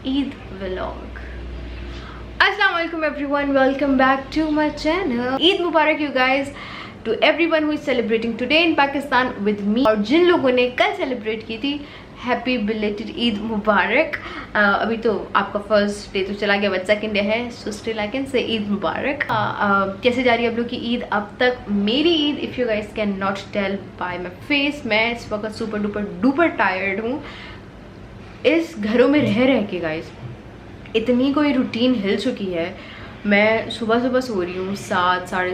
Eid vlog. अस्सलाम वालेकुम everyone, welcome back to my channel. Eid मुबारक you guys to everyone who is celebrating today in Pakistan with me. और जिन लोगों ने कल सेलिब्रेट की थी, हैप्पी बिलेटेड ईद मुबारक। अभी तो आपका फर्स्ट डे तो चला गया, बट सेकंड डे है, so still I can say Eid मुबारक। कैसे जा रही है आप लोग की ईद अब तक? मेरी Eid, if you guys can not tell by my face, मैं इस वक्त सुपर डुपर डुपर टायर्ड हूँ। इस घरों में रह के गाइस इतनी कोई रूटीन हिल चुकी है। मैं सुबह सुबह सो रही हूँ, साढ़े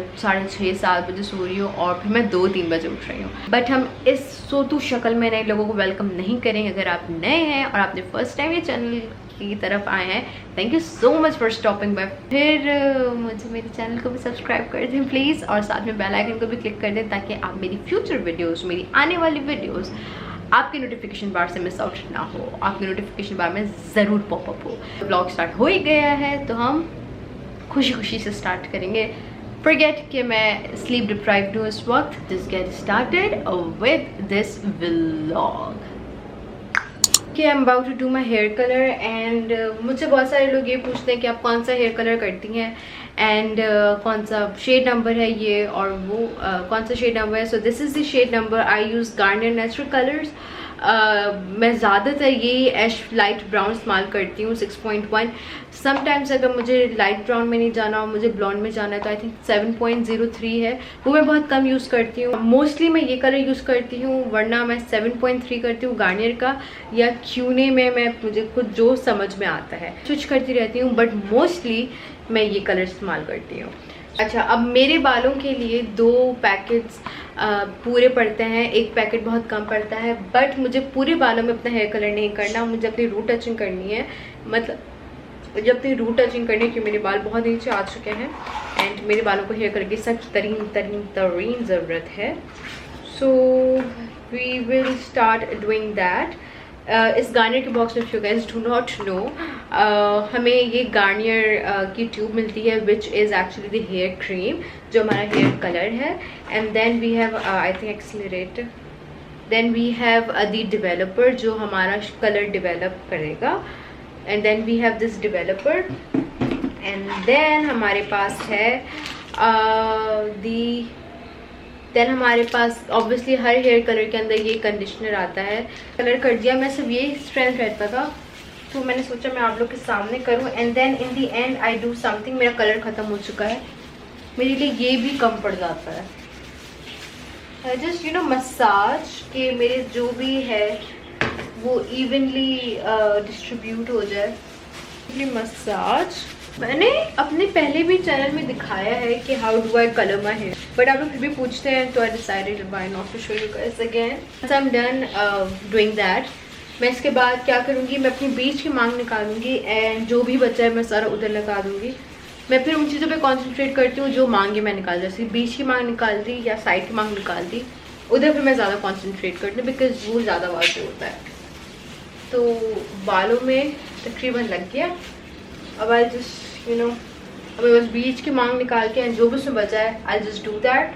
6-7 बजे सो रही हूँ और फिर मैं 2-3 बजे उठ रही हूँ। बट हम इस सोतू शक्ल में नए लोगों को वेलकम नहीं करेंगे। अगर आप नए हैं और आपने फर्स्ट टाइम ये चैनल की तरफ आए हैं, thank you so much for stopping by. फिर मुझे मेरे चैनल को भी सब्सक्राइब कर दें प्लीज़, और साथ में बेल आइकन को भी क्लिक कर दें ताकि आप मेरी फ्यूचर वीडियोज़, मेरी आने वाली वीडियोज़ आपके नोटिफिकेशन बार से मिस आउट ना हो, आपके नोटिफिकेशन बार में ज़रूर पॉपअप हो। ब्लॉग स्टार्ट हो ही गया है तो हम खुशी खुशी से स्टार्ट करेंगे। फॉरगेट कि मैं स्लीप डिप्राइव्ड हूँ इस वक्त। Just get started with this vlog. कि I am about to do my hair colour and मुझसे बहुत सारे लोग ये पूछते हैं कि आप कौन सा हेयर कलर करती हैं एंड कौन सा शेड नंबर है ये और वो कौन सा शेड नंबर है। So this is the shade number. I use Garnier natural colours. मैं ज़्यादातर ये ऐश लाइट ब्राउन इस्तेमाल करती हूँ, 6.1। समटाइम्स अगर मुझे लाइट ब्राउन में नहीं जाना और मुझे ब्लॉन्ड में जाना है तो आई थिंक 7.03 है, वो मैं बहुत कम यूज़ करती हूँ। मोस्टली मैं ये कलर यूज़ करती हूँ, वरना मैं 7.3 करती हूँ गार्नियर का, या क्यूने में मैं मुझे खुद जो समझ में आता है स्विच करती रहती हूँ, बट मोस्टली मैं ये कलर इस्तेमाल करती हूँ। अच्छा, अब मेरे बालों के लिए 2 पैकेट्स पूरे पड़ते हैं, एक पैकेट बहुत कम पड़ता है। बट मुझे पूरे बालों में अपना हेयर कलर नहीं करना, मुझे अपनी रूट टचिंग करनी है। मतलब जब अपनी रूट टचिंग करनी है, क्योंकि मेरे बाल बहुत नीचे आ चुके हैं एंड मेरे बालों को हेयर कलर की सख्त तरीन ज़रूरत है। So we will start doing that. इस गार्नियर के बॉक्स में, if you guys do not know, हमें ये गार्नियर की ट्यूब मिलती है which is actually the hair cream जो हमारा हेयर कलर है। And then we have I think accelerator, then we have the developer जो हमारा कलर डेवलप करेगा, and then we have this developer, and then हमारे पास है देन हमारे पास ऑब्वियसली हर हेयर कलर के अंदर ये कंडीशनर आता है। कलर कर दिया, मैं सिर्फ ये स्ट्रेंथ रहता था तो मैंने सोचा मैं आप लोग के सामने करूं। And then in the end I do something. मेरा कलर ख़त्म हो चुका है, मेरे लिए ये भी कम पड़ जाता है। I just you know massage के मेरे जो भी है वो इवनली डिस्ट्रीब्यूट हो जाए। मसाज मैंने अपने पहले भी चैनल में दिखाया है कि how do I colour my hair, but आप लोग फिर भी पूछते हैं तो I decided why not to show you guys again. I am done doing that. मैं इसके बाद क्या करूँगी, मैं अपनी बीच की मांग निकालूंगी एंड जो भी बचा है मैं सारा उधर लगा दूँगी। मैं फिर उन चीज़ों पे कॉन्सेंट्रेट करती हूँ जो मांगे मैं निकाल, जैसे बीच की मांग निकाल दी या साइड की मांग निकाल दी, उधर फिर मैं ज़्यादा कॉन्सेंट्रेट करती हूँ बिकॉज वो ज़्यादा वाज़ेह होता है। तो बालों में तकरीबन लग गया। अब आई जस्ट यू नो, अब मैं बस बीच की मांग निकाल के एंड जो भी उसमें बचा है I just do that.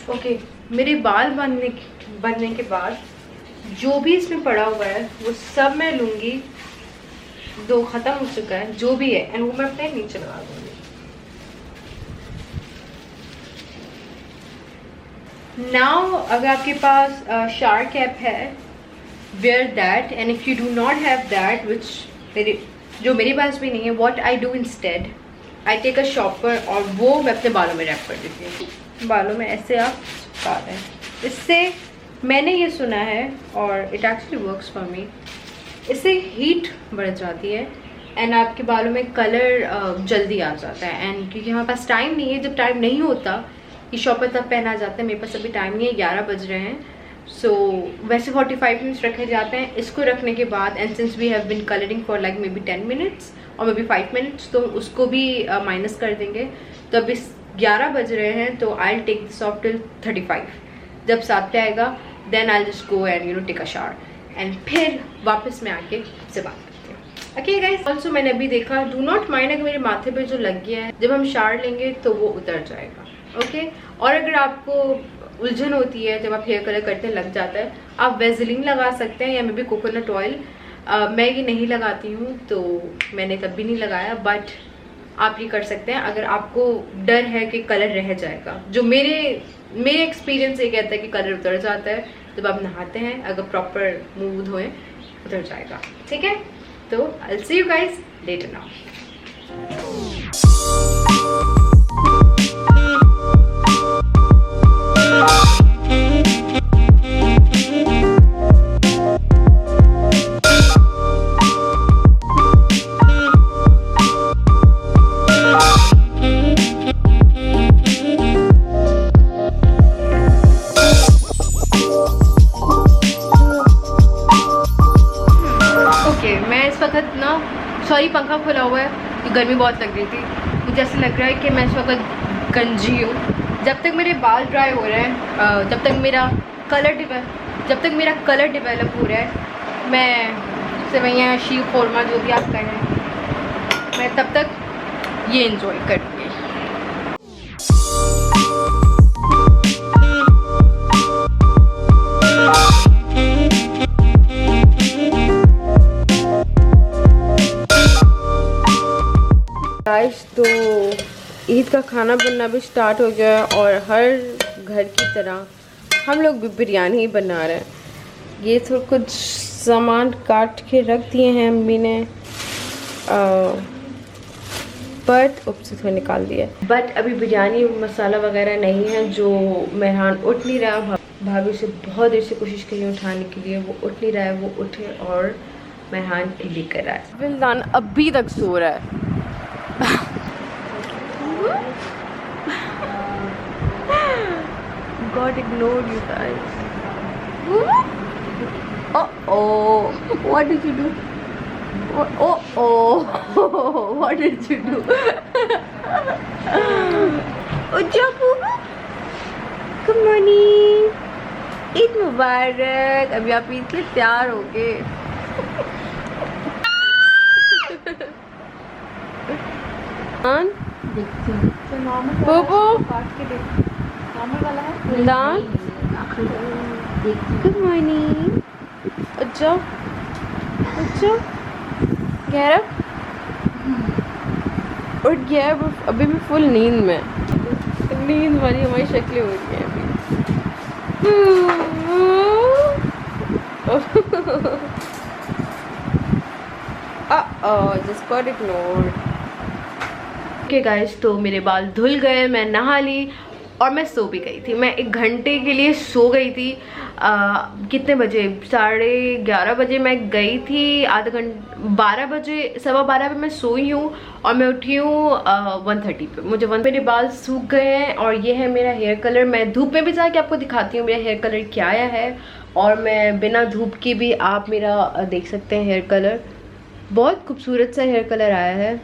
Okay, मेरे बाल बनने के बाद जो भी इसमें पड़ा हुआ है वो सब मैं लूँगी। 2 ख़त्म हो चुका है जो भी है, एंड वो मैं अपने नीचे लगा दूँगी। नाउ अगर आपके पास शार कैप है, wear that, and if you do not have that which जो मेरे पास भी नहीं है, what I do instead, I take a shopper और वो मैं अपने बालों में रैप कर देती हूँ। बालों में ऐसे आप सुखा रहे हैं, इससे मैंने ये सुना है और it actually works for me, इससे हीट बढ़ जाती है एंड आपके बालों में कलर जल्दी आ जाता है। एंड क्योंकि हमारे पास टाइम नहीं है, जब टाइम नहीं होता ये शॉपर तब पहना जाता है, मेरे पास अभी टाइम नहीं है, 11 बज रहे हैं। सो वैसे 45 मिनट्स रखे जाते हैं। इसको रखने के बाद and since we have been colouring for like maybe 10 minutes और मे बी 5 मिनट्स, तो उसको भी माइनस कर देंगे। तो अभी 11 बज रहे हैं तो I take this off till 35। जब 7 पे आएगा then I just go and you know take a shower एंड फिर वापस में आके से बात करती हूँ। ओके गाइस, ऑल्सो मैंने अभी देखा, डू नॉट माइंड अगर मेरे माथे पे जो लग गया है, जब हम शावर लेंगे तो वो उतर जाएगा। ओके और अगर आपको उलझन होती है जब आप हेयर कलर करते लग जाता है, आप वेजलिन लगा सकते हैं या मे बी कोकोनट ऑयल। मैं ये नहीं लगाती हूँ तो मैंने तब भी नहीं लगाया, बट आप ये कर सकते हैं अगर आपको डर है कि कलर रह जाएगा। जो मेरे एक्सपीरियंस ये कहता है कि कलर उतर जाता है जब आप नहाते हैं, अगर प्रॉपर मुंह धोएं उतर जाएगा। ठीक है, तो I'll see you guys later now. Sorry पंखा खुला हुआ है तो गर्मी बहुत लग रही थी, मुझे ऐसा लग रहा है कि मैं इस वक्त गंजी हूँ। जब तक मेरे बाल ड्राई हो रहे हैं, जब तक मेरा कलर डिवेलप हो रहा है, मैं सेवैयाँ शीर खोरमा जो भी आप करें, मैं तब तक ये एंजॉय करूँगी। तो ईद का खाना बनना भी स्टार्ट हो गया है और हर घर की तरह हम लोग भी बिरयानी ही बना रहे हैं। ये तो कुछ सामान काट के रख दिए हैं अम्मी ने, बट उपसे थोड़ा निकाल दिया, बट अभी बिरयानी मसाला वगैरह नहीं है। जो मेहरान उठ नहीं रहा, भाभी से बहुत देर से कोशिश करी उठाने के लिए, वो उठ नहीं रहा है, वो उठे और मेहरान लेकर रहा है। विल्दान अभी तक सो रहा है। God ignored you guys. Oh, what did you do? Oh, what did you do? Ujabu, good morning. Eid मुबारक। अभी आप ईद के लिए तैयार हो गए। बोबो नॉर्मल वाला है। लान गुड मॉर्निंग। अच्छा गैरव उठ गया है, अभी भी फुल नींद में। नींद वाली हमारी शक्लें हो रही हैं अभी। just got ignored. Okay guys, तो मेरे बाल धुल गए, मैं नहा ली और मैं सो भी गई थी। मैं 1 घंटे के लिए सो गई थी। कितने बजे? 11:30 बजे मैं गई थी। आधा घंटा 12 बजे 12:15 पे मैं सोई हूँ और मैं उठी हूँ 1:30 पे। मुझे मेरे बाल सूख गए हैं और ये है मेरा हेयर कलर। मैं धूप में भी जाके आपको दिखाती हूँ मेरा हेयर कलर क्या आया है, और मैं बिना धूप के भी आप मेरा देख सकते हैं हेयर कलर। बहुत खूबसूरत सा हेयर कलर आया है।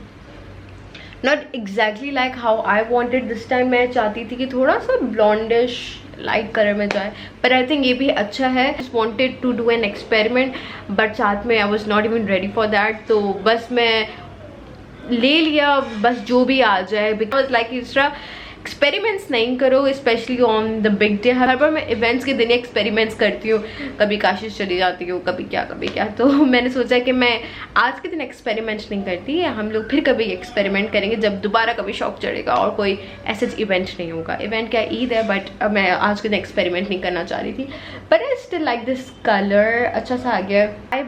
Not exactly like how I wanted this time. मैं चाहती थी कि थोड़ा सा ब्लॉन्डिश लाइट कलर में जाए, पर आई थिंक ये भी अच्छा है। Just wanted to do an experiment, but साथ में I was not even ready for that. तो बस मैं ले लिया, बस जो भी आ जाए, बिकॉज लाइक इस तरह एक्सपेरिमेंट्स नहीं करो, specially on the big day. हर बार मैं इवेंट्स के दिन एक्सपेरिमेंट्स करती हूँ, कभी काशिश चली जाती हूँ, कभी क्या। तो मैंने सोचा कि मैं आज के दिन एक्सपेरिमेंट्स नहीं करती, हम लोग फिर कभी एक्सपेरिमेंट करेंगे जब दोबारा कभी शौक चढ़ेगा और कोई ऐसे इवेंट नहीं होगा। इवेंट क्या, ईद है, बट मैं आज के दिन एक्सपेरिमेंट नहीं करना चाह रही थी। But I still like this colour, अच्छा सा आ गया। आई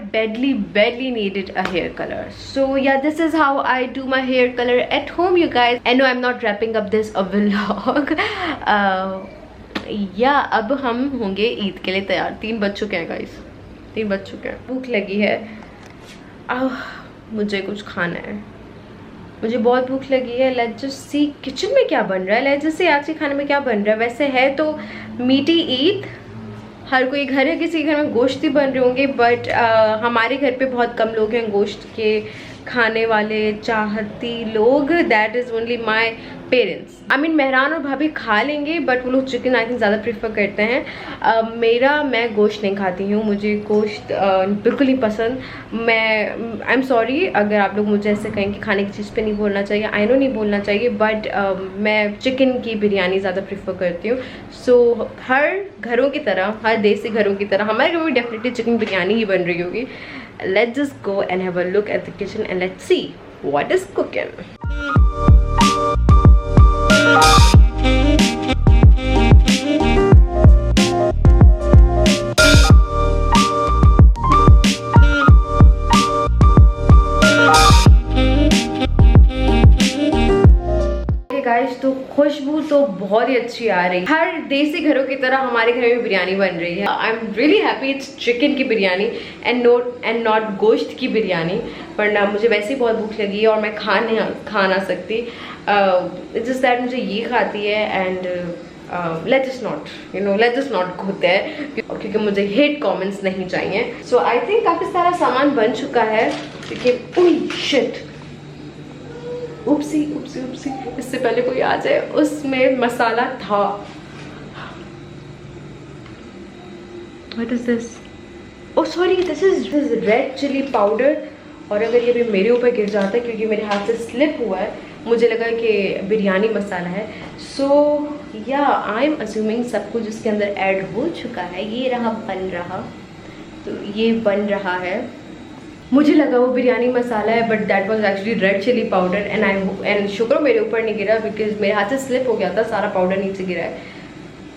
badly needed a hair color, so yeah, this is how I do my hair color at home, you guys. I know I'm not wrapping up this vlog. या अब हम होंगे ईद के लिए तैयार। 3 बज चुके हैं गाइस, 3 बज चुके हैं। भूख लगी है, मुझे कुछ खाना है, मुझे बहुत भूख लगी है। लेट्स जस्ट सी किचन में क्या बन रहा है। लेट्स जस्ट सी आज के खाने में क्या बन रहा है। वैसे है तो मीठी ईद, हर कोई घर है, किसी घर में गोश्त ही बन रहे होंगे, बट हमारे घर पे बहुत कम लोग हैं गोश्त के खाने वाले चाहती लोग, that is only my parents. I mean Mehran और भाभी खा लेंगे, बट वो लोग चिकन आई थिंक ज़्यादा प्रेफर करते हैं। मैं गोश्त नहीं खाती हूँ, मुझे गोश्त बिल्कुल नहीं पसंद। आई एम सॉरी अगर आप लोग मुझे ऐसे कहें कि खाने की चीज़ पे नहीं बोलना चाहिए, आई नो नहीं बोलना चाहिए, बट मैं चिकन की बिरयानी ज़्यादा प्रेफर करती हूँ। सो हर घरों की तरह, हर देसी घरों की तरह हमारे घर में डेफिनेटली चिकन बिरयानी ही बन रही होगी। Let's just go and have a look at the kitchen and let's see what is cooking. Guys तो खुशबू तो बहुत ही अच्छी आ रही है, हर देसी घरों की तरह हमारे घर में बिरयानी बन रही है। I am really happy it's chicken की बिरयानी एंड नॉट गोश्त की बिरयानी। पर ना मुझे वैसे ही बहुत भूख लगी है और मैं खा ना सकती, जस्ट दैट मुझे ये खाती है and let's not go there क्योंकि मुझे हेट कमेंट्स नहीं चाहिए। सो आई थिंक काफ़ी सारा सामान बन चुका है क्योंकि ओह शिट, उपसी इससे पहले कोई आ जाए, उसमें मसाला था। What is this? Oh sorry, this is red chilli powder. और अगर ये भी मेरे ऊपर गिर जाता है क्योंकि मेरे हाथ से स्लिप हुआ है, मुझे लगा कि बिरयानी मसाला है। सो या आई एम अज्यूमिंग सब कुछ इसके अंदर ऐड हो चुका है। ये रहा बन रहा, तो ये बन रहा है। मुझे लगा वो बिरयानी मसाला है, but that was actually red chilli powder and शुक्र मेरे ऊपर नहीं गिरा बिकॉज मेरे हाथ से स्लिप हो गया था, सारा पाउडर नीचे गिरा है।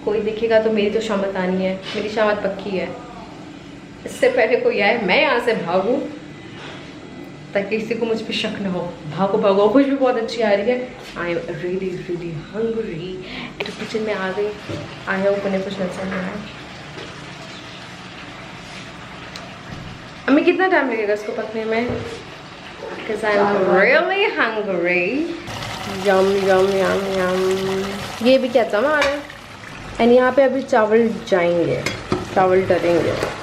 कोई देखेगा तो मेरी तो शामत आनी है, मेरी शामत पक्की है। इससे पहले कोई आए मैं यहाँ से भागूँ ताकि किसी को मुझ पर शक ना हो। भागो, खुशबू बहुत अच्छी आ रही है। I am really hungry. तो किचन में आ गई, आया ऊपर ने कुछ नजर नहीं आया। अम्मी कितना टाइम लगेगा इसको पकने में? Because I'm really hungry. यम। ये भी क्या जमा आ रहा है। एंड यहाँ पे अभी चावल जाएंगे, चावल डलेंगे।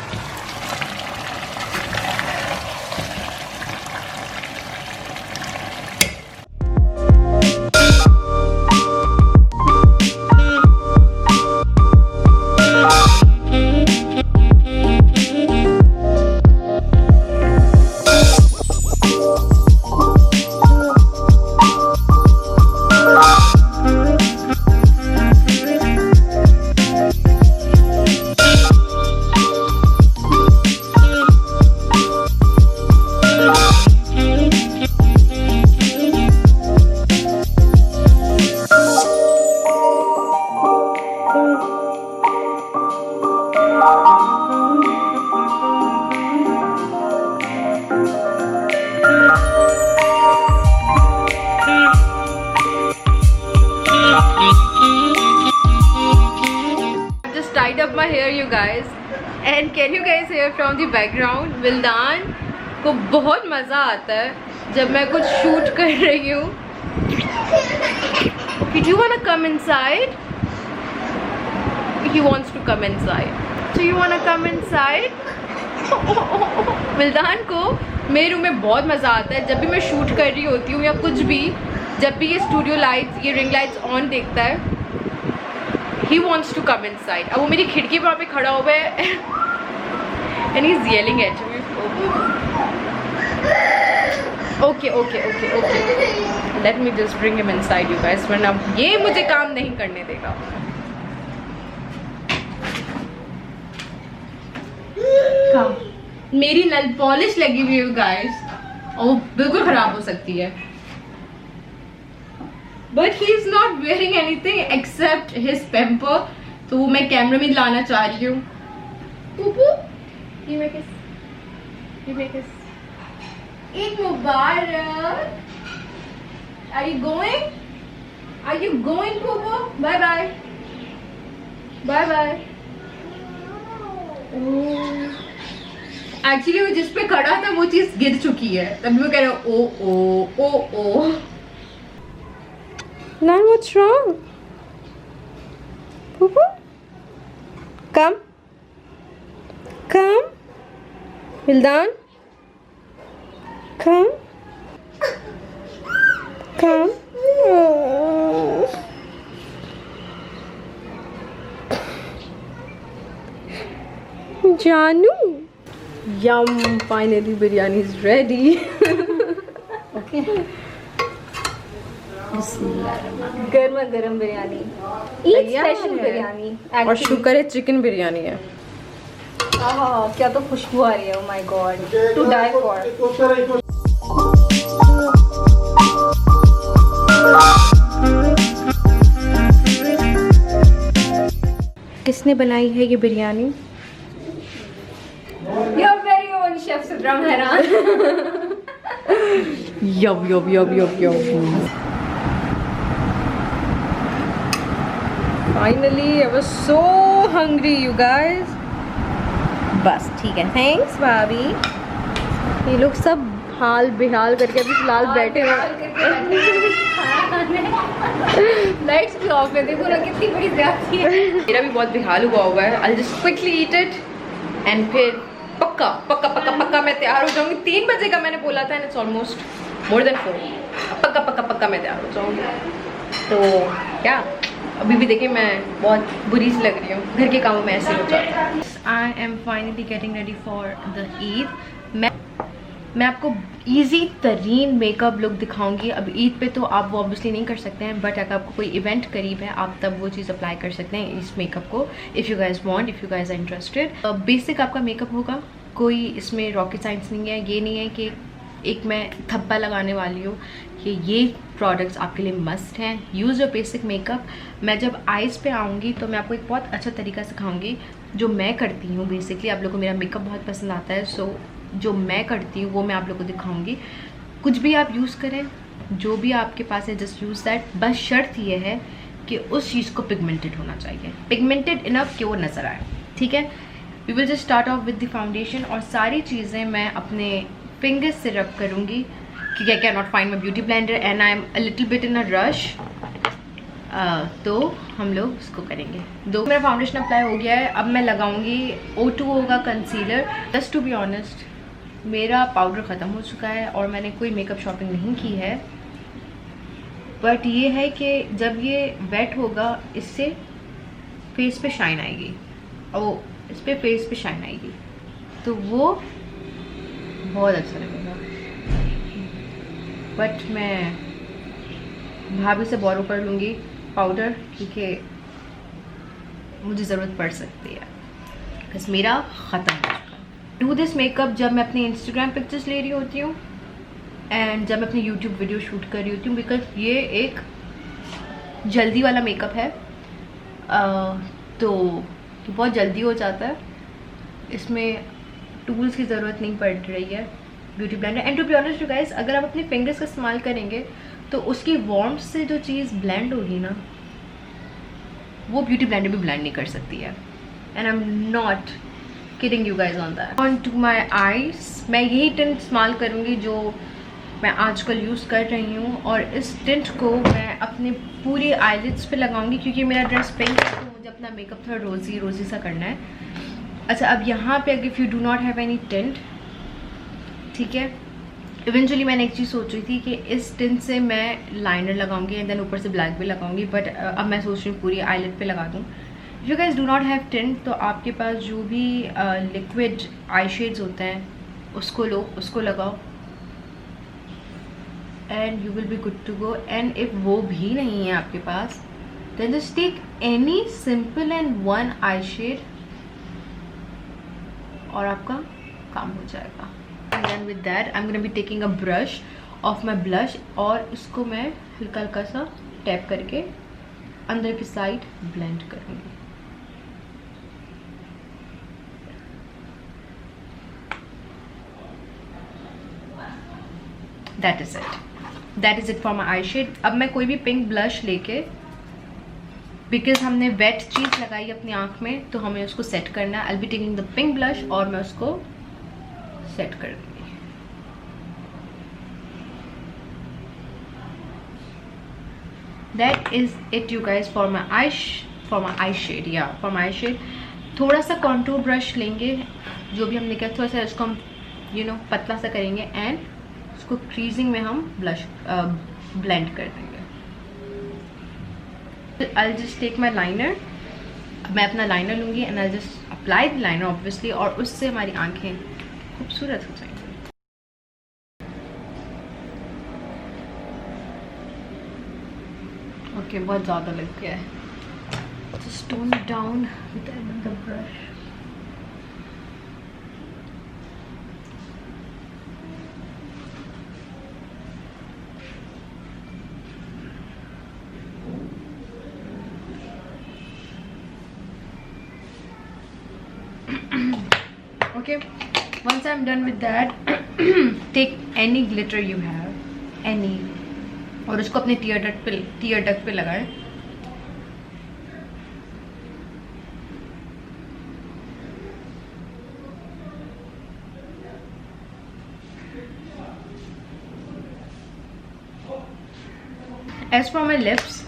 Tied up my hair you guys and can you guys hear from the background? विल्दान को बहुत मज़ा आता है जब मैं कुछ शूट कर रही हूँ। Okay, do you wanna come inside? He wants to come inside. So you wanna come inside? विल्दान को मेरे रूम में बहुत मज़ा आता है जब भी मैं शूट कर रही होती हूँ या कुछ भी, जब भी ये स्टूडियो लाइट्स, ये रिंग लाइट्स ऑन देखता है, he wants to come inside. अब वो मेरी खिड़की पर पे खड़ा हुआ है and he's yelling at me. Okay. Let me just bring him inside you guys, वरना ये मुझे काम नहीं करने देगा। मेरी नल पॉलिश लगी हुई है गाइस और वो बिल्कुल खराब हो सकती है। But he is not wearing anything except his pamper, तो वो मैं कैमरे में लाना चाह रही हूँ। पुपू, give me a kiss. Eid Mubarak. Are you going, Pupu? Bye. Actually वो जिस पे खड़ा था वो चीज गिर चुकी है, तभी वो कह रहा ओ। Nan, what's wrong? Pupu? Come. Vildan? Come. जानू, yum, finally biryani is ready. Okay, गर्मा गर्म बिरयानी, स्पेशल बिरयानी, और शुक्र है चिकन बिरयानी है। क्या तो खुशबू आ रही है, oh my God, to die for. किसने बनाई है ये biryani? Your very own chef Subra Mehra. यब यब यब यब यब। Finally, I was so hungry, you guys. बस ठीक है, थैंक्स भाभी। ये लोग सब हाल बेहाल करके अभी फिलहाल बैठे हैं। लाइट्स भी ऑफ है, देखो ना कितनी बड़ी ज्यादती है। मेरा भी बहुत बेहाल हुआ है। I'll just quickly eat it and फिर पक्का पक्का पक्का पक्का मैं तैयार हो जाऊंगी। 3 बजे का मैंने बोला था, and it's almost more than 4। पक्का पक्का पक्का मैं तैयार हो जाऊंगी। तो क्या अभी भी देखिए मैं बहुत बुरी सी लग रही हूँ, घर के कामों में ऐसे हो जाता है। I am finally getting ready for the Eid. मैं आपको इजी तरीन मेकअप लुक दिखाऊंगी। अब ईद पे तो आप वो ऑब्वियसली नहीं कर सकते हैं, बट अगर आपको कोई इवेंट करीब है आप तब वो चीज़ अप्लाई कर सकते हैं इस मेकअप को, if you guys want, if you guys are interested. Basic आपका मेकअप होगा, कोई इसमें रॉकेट साइंस नहीं है। ये नहीं है कि एक मैं थप्पा लगाने वाली हूँ कि ये प्रोडक्ट्स आपके लिए मस्ट हैं। Use your basic makeup. मैं जब आइज़ पे आऊँगी तो मैं आपको एक बहुत अच्छा तरीका सिखाऊंगी जो मैं करती हूँ। बेसिकली आप लोगों को मेरा मेकअप बहुत पसंद आता है, सो जो मैं करती हूँ वो मैं आप लोगों को दिखाऊंगी। कुछ भी आप यूज़ करें, जो भी आपके पास है, जस्ट यूज़ दैट। बस शर्त ये है कि उस चीज़ को पिगमेंटेड होना चाहिए, पिगमेंटेड इनफ कि वो नज़र आए, ठीक है। We will just start off with the foundation, और सारी चीज़ें मैं अपने फिंगर्स से रब करूँगी क्योंकि I can not find my beauty blender and I am a little bit in a rush. तो हम लोग इसको करेंगे। मेरा फाउंडेशन अप्लाई हो गया है, अब मैं लगाऊंगी O2 होगा concealer. Just to be honest, मेरा पाउडर ख़त्म हो चुका है और मैंने कोई मेकअप शॉपिंग नहीं की है, बट ये है कि जब ये वेट होगा इससे फेस पे शाइन आएगी, और इस पे फेस पे शाइन आएगी, तो वो बहुत अच्छा लगेगा। बट मैं भाभी से बोरो कर लूँगी पाउडर, क्योंकि मुझे ज़रूरत पड़ सकती है, बस मेरा ख़त्म हो चुका है। डू दिस मेकअप जब मैं अपनी इंस्टाग्राम पिक्चर्स ले रही होती हूँ एंड जब मैं अपनी यूट्यूब वीडियो शूट कर रही होती हूँ, बिकॉज ये एक जल्दी वाला मेकअप है। तो बहुत जल्दी हो जाता है, इसमें टूल्स की ज़रूरत नहीं पड़ रही है, beauty blender. And to be honest you guys, अगर आप अपने फिंगर्स का इस्तेमाल करेंगे तो उसकी वार्मथ से जो चीज़ ब्लेंड होगी ना, वो ब्यूटी ब्लेंडर भी ब्लेंड नहीं कर सकती है। And I am not kidding you guys on that. On to my eyes, मैं यही टिंट इस्तेमाल करूँगी जो मैं आजकल यूज़ कर रही हूँ, और इस टिंट को मैं अपने पूरी आईलिड्स पे लगाऊंगी क्योंकि मेरा ड्रेस पिंक है, तो मुझे अपना मेकअप थोड़ा रोजी रोजी सा करना है। अच्छा, अब यहाँ पे अगर if you do not have any tint, ठीक है, इवेंचुअली मैंने एक चीज़ सोच रही थी कि इस टिंट से मैं लाइनर लगाऊंगी एंड देन ऊपर से ब्लैक भी लगाऊंगी, बट अब मैं सोच रही हूँ पूरी आईलिड पे लगा दूँ। If you guys do not have tint, तो आपके पास जो भी लिक्विड आई शेड्स होते हैं उसको लो, उसको लगाओ and you will be good to go. And if वो भी नहीं है आपके पास, then just take any simple and one eye shade और आपका काम हो जाएगा। And then with that I am gonna be taking a brush of my blush, और इसको मैं हल्का हल्का सा टैप करके अंदर की साइड ब्लेंड करूँगी। That is it for my eye shade. अब मैं कोई भी पिंक ब्लश लेके, बिकॉज हमने वेट चीज़ लगाई अपनी आँख में, तो हमें उसको सेट करना है। I be taking the pink blush और मैं उसको सेट कर दूँगी। That is it you guys for my eye shade. या फॉर माई आई शेड थोड़ा सा कॉन्टूर ब्रश लेंगे, जो भी हमने किया थोड़ा सा इसको हम पतला सा करेंगे एंड उसको क्रीजिंग में हम ब्लश ब्लेंड कर देंगे। I just take my liner, मैं अपना लाइनर लूँगी and I just apply the liner obviously, और उससे हमारी आंखें खूबसूरत हो जाएंगी। ओके, बहुत ज़्यादा लग गया है। Just tone it down with another brush. Okay, once I'm done with that, take any glitter you have, any, और उसको अपने टीयर डक पे लगाएं। As for my lips,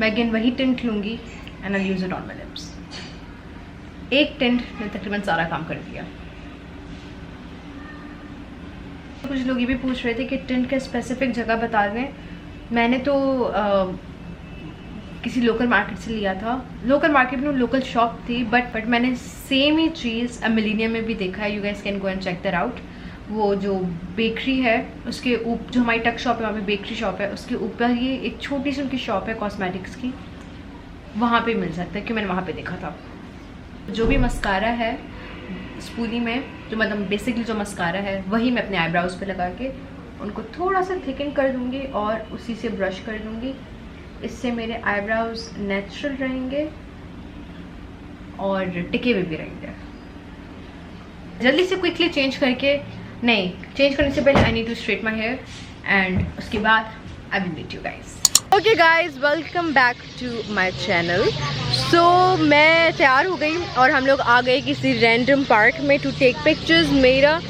मैं अगेन वही टिंट लूँगी and I use it on my lips. एक tint ने तकरीबन सारा काम कर दिया। कुछ लोग ये भी पूछ रहे थे कि टिंट के स्पेसिफिक जगह बता दें। मैंने तो किसी लोकल मार्केट से लिया था। लोकल मार्केट में लोकल शॉप थी, बट मैंने सेम ही चीज़ मिलेनियम में भी देखा है। You guys can go and check that out. वो जो बेकरी है उसके ऊपर, जो हमारी टक शॉप है वहाँ पे बेकरी शॉप है, उसके ऊपर ही एक छोटी सी उनकी शॉप है कॉस्मेटिक्स की, वहाँ पे मिल सकता है कि मैंने वहाँ पे देखा था। जो भी मस्कारा है स्पूली में, जो मतलब बेसिकली जो मस्कारा है वही मैं अपने आईब्राउज पे लगा के उनको थोड़ा सा थिकन कर दूँगी और उसी से ब्रश कर दूँगी। इससे मेरे आईब्राउज नेचुरल रहेंगे और टिके हुए भी रहेंगे। जल्दी से क्विकली चेंज करके, नहीं चेंज करने से पहले I need to straight my hair and उसके बाद I will meet you guys. Okay guys, welcome back to my channel. So मैं तैयार हो गई और हम लोग आ गए किसी रैंडम पार्क में टू टेक पिक्चर्स। मेरा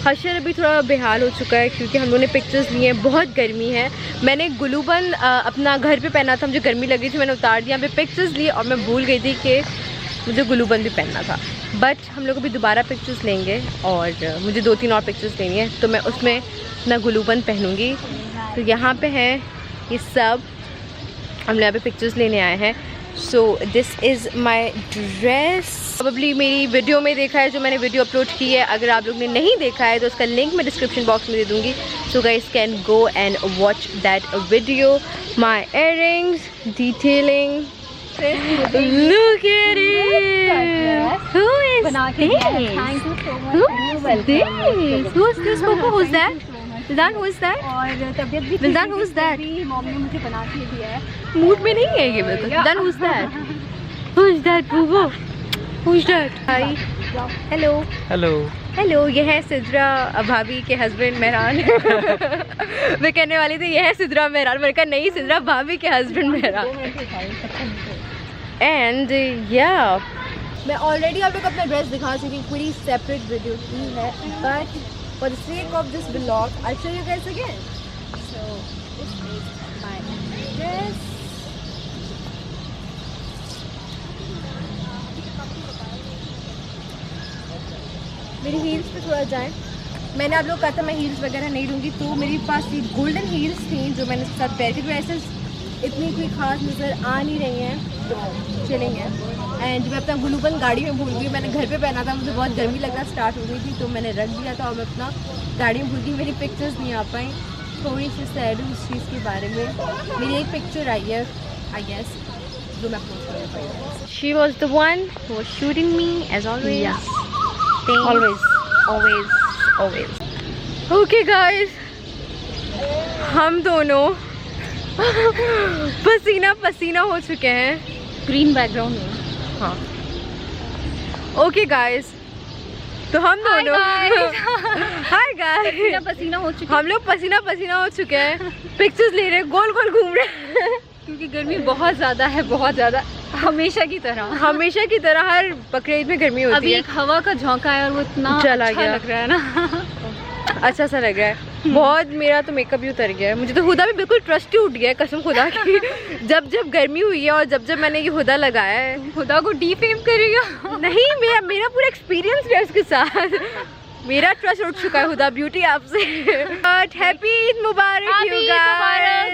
हशर अभी थोड़ा बेहाल हो चुका है क्योंकि हम लोगों ने पिक्चर्स लिए हैं, बहुत गर्मी है। मैंने गुलूबन अपना घर पे पहना था, मुझे गर्मी लगी थी, मैंने उतार दिया। यहाँ पे पिक्चर्स लिए और मैं भूल गई थी कि मुझे गुलूबन भी पहनना था। बट हम लोग अभी दोबारा पिक्चर्स लेंगे और मुझे 2-3 और पिक्चर्स लेनी है, तो मैं उसमें अपना गुलूबन पहनूँगी। तो यहाँ पे है ये सब, हम यहाँ पे पिक्चर्स लेने आए हैं। सो this is my dress. Probably मेरी वीडियो में देखा है, जो मैंने वीडियो अपलोड की है। अगर आप लोग ने नहीं देखा है तो उसका लिंक मैं डिस्क्रिप्शन बॉक्स में दे दूँगी। So guys can go and watch that video. My earrings, detailing, look at it. Who is this? Thank you so much. Who is this? Who's this? Who's that? Vildan, who is that? और तबीयत भी Vildan, who is that? Mummy ने मुझे बना के दिया है। Mood में नहीं है ये बिल्कुल। Vildan, who's that? Who is that? Boo? Who is that? Hi. Hello. Hello hello, ये है सिद्रा भाभी के हस्बैंड मेहरान। मैं कहने वाली थी ये है सिद्रा मेहरान, मैंने कहा नहीं, सिद्रा भाभी के हस्बैंड मेहरान। एंड या मैं ऑलरेडी आप लोग अपना ड्रेस दिखा चुकी हूँ, पूरी सेपरेट वीडियो की है, but for the sake of this vlog I show you guys again. So this is my dress. मेरी हील्स पे थोड़ा जाएं। मैंने आप लोग कहा था मैं हील्स वगैरह नहीं लूँगी, तो मेरे पास ये गोल्डन हील्स थी जो मैंने इसके साथ पहन की, तो ऐसे इतनी कोई खास नज़र आ नहीं रही हैं, तो चलेंगे। एंड मैं अपना गुलूबन गाड़ी में भूल गई, मैंने घर पे पहना था, मुझे बहुत गर्मी लगना स्टार्ट हो गई थी, तो मैंने रख दिया था और मैं अपना गाड़ी में भूल गई। मेरी पिक्चर्स नहीं आ पाई, थोड़ी सी सैड हूँ उस चीज़ के बारे में। मेरी एक पिक्चर आई है आई गेस, जो मैं पोस्ट कर पाई। She was the one who was shooting me as always. always. Okay guys, हम दोनों पसीना पसीना हो चुके हैं। ग्रीन बैकग्राउंड में। हाँ ओके गाइस, तो हम दोनों हाय गाइस, पसीना हो चुका, हम लोग पसीना पसीना हो चुके हैं। पिक्चर्स ले रहे हैं, गोल गोल घूम रहे हैं क्योंकि गर्मी बहुत ज़्यादा है, बहुत ज़्यादा, हमेशा की तरह हर बकरीद में गर्मी होती है। अभी एक हवा का झोंका है और वो इतना चला अच्छा गया लग रहा है ना। अच्छा सा लग रहा है बहुत। मेरा तो मेकअप भी उतर गया है, मुझे तो हुदा भी बिल्कुल ट्रस्ट ही उठ गया है कसम खुदा की। जब गर्मी हुई है और जब मैंने ये हुदा लगाया है। खुदा को डीफेम करेगा नहीं, मेरा पूरा एक्सपीरियंस है उसके साथ, मेरा ट्रस्ट उठ चुका है हुदा ब्यूटी आपसे। बट हैप्पी ईद मुबारक you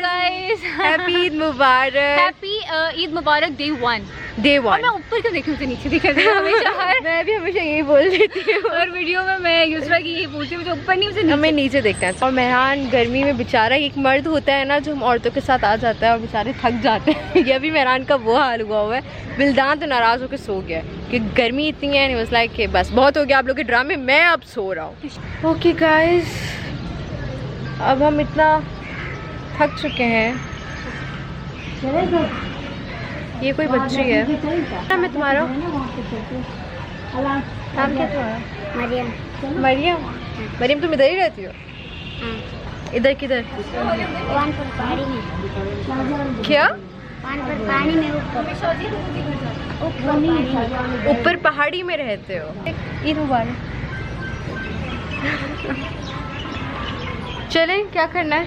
guys, happy Eid Mubarak, happy Eid Mubarak day 1। Day और 1। मैं ऊपर क्यों देखी, मुझे नीचे दिखा था हमेशा हर मैं भी हमेशा यही बोल देती हूँ हर वीडियो में मैं यूसरा की ये पूछती हूँ, मुझे ऊपर नहीं मुझे हमें नीचे। नीचे देखना है। और मेहरान गर्मी में बेचारा, एक मर्द होता है ना जो हम औरतों के साथ आ जाता है और बेचारे थक जाते हैं ये भी मेहरान का वो हाल हुआ हुआ है। बिल्दान तो नाराज़ होकर सो गया कि गर्मी इतनी है, नहीं लाइक कि बस बहुत हो गया आप लोग के ड्रामे, मैं अब सो रहा हूँ। ओके गाइस, अब हम इतना थक चुके हैं। ये कोई बच्ची है। नाम है तुम्हारा? नाम क्या तुम्हारा? मरियम। मरियम। मरियम तुम इधर ही रहती हो? इधर किधर? कानपुर पहाड़ी में। क्या? कानपुर पहाड़ी में ऊपर पहाड़ी में रहते हो? ईद मुबारक। चलें, क्या करना है?